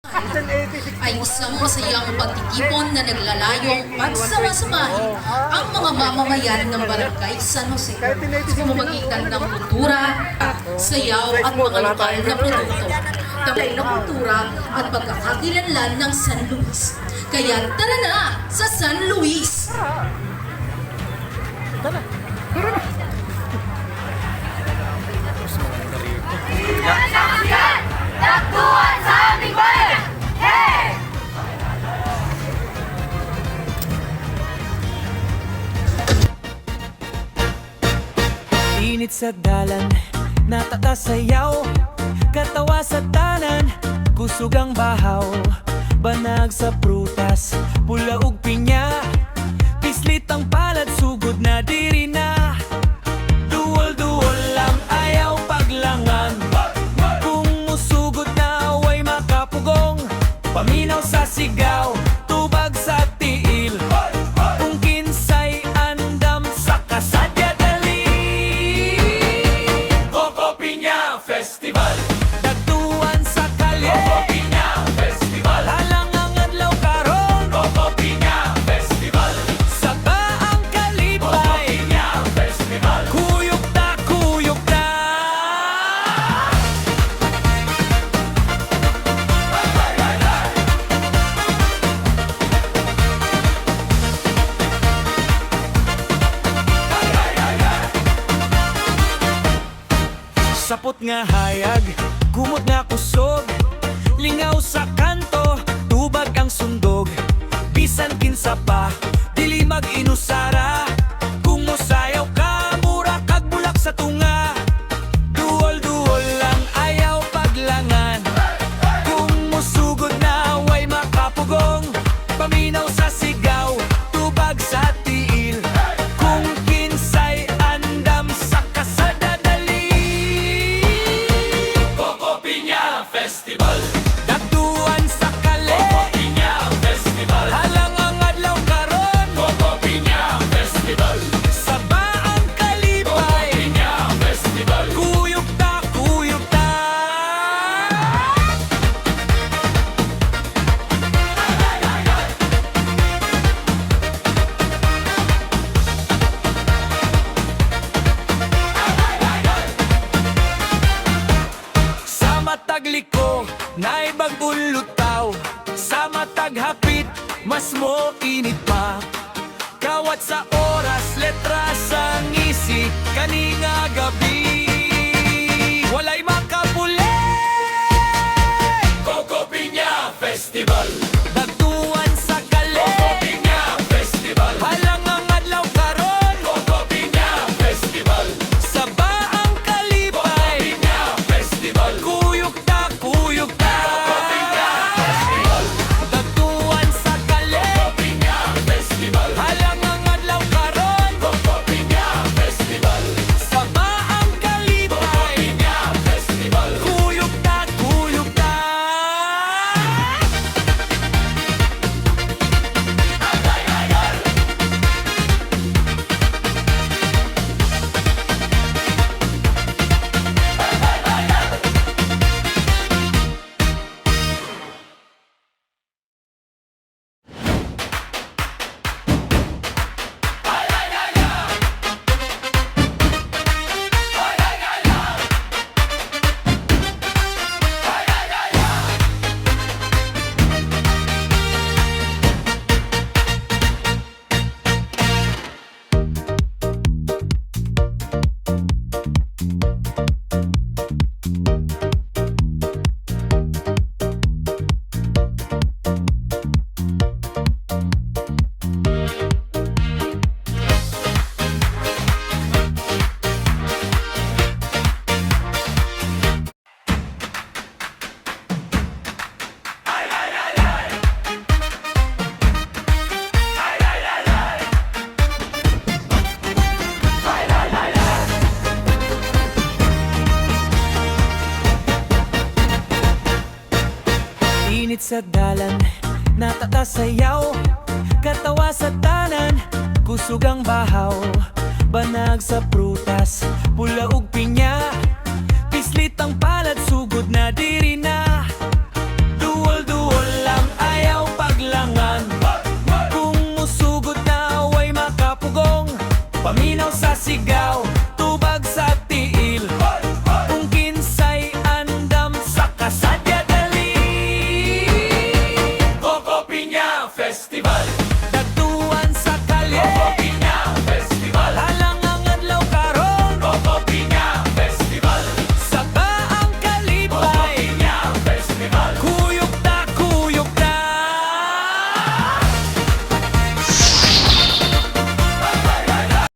Ay isang masayang pagtitipon na naglalayong pagsama-samahin ang mga mamamayan ng Barangay San Jose sa pamamagitan ng kultura, sayaw at mga lokal na produkto, taglay na kultura at pagkakakilanlan ng San Luis. Kaya tara na sa San Luis! Takbuhan sa aming bayan! Hey! Init sa dalan, natatasayaw, katawa sa tanan, kusog ang bahaw, banag sa prutas, pula ug pinya, pislit ang palad, sugod na diri na. Duol-duol lang ayaw paglangan, kung musugod na way makapugong, paminaw sa sigaw, tubag sa tiil, kung kinsay andam sa kasadya dali. Coco Piña Festival, dagtuan sa kalye, Coco Piña Festival, halang ang adlaw karon, Coco Piña Festival, saba ang kalipay, Coco Piña Festival, kuyog ta, kuyog ta. Sapot nga hayag, gumot nga kusog, lingaw sa kanto, tubag ang sundog, bisan kinsa pa, dili mag-inusara, kung mosayaw ka, mura kag bulak sa tunga. Duol-duol lang ayaw paglangan, kung musugod na way makapugong, paminaw sa sigaw, tubag sa tiil, kung kinsay andam sa kasadadali. Coco Piña Festival, dagtuan sa kale, Coco Piña Festival, halang ang adlaw karon, Coco Piña Festival, saba ang kalipay, Coco Piña Festival, kuyog ta, kuyog ta. Sa matag liko, naibag ulutaw, sa matag hapit, mas mo init pa. Kawat sa oras, letra sa ngisi, kaninga gabi, walay makapuli. Coco Piña Festival, dagtuan sa kale, Coco Piña Festival, halang ang adlaw karon, Coco Piña Festival, saba ang kalipay, Coco Piña Festival, kuyog ta, kuyog ta. Coco Piña Festival, dagtuan sa kale, Coco Piña Festival, halang ang adlaw karon, Coco Piña Festival, saba ang kalipay, Coco Piña Festival, kuyog ta, kuyog ta. Init sa dalan, natatasayaw, katawa sa tanan, kusog ang bahaw, banag sa prutas, pula ug pinya, pislit ang palad, sugod na diri na. Duol-duol Festival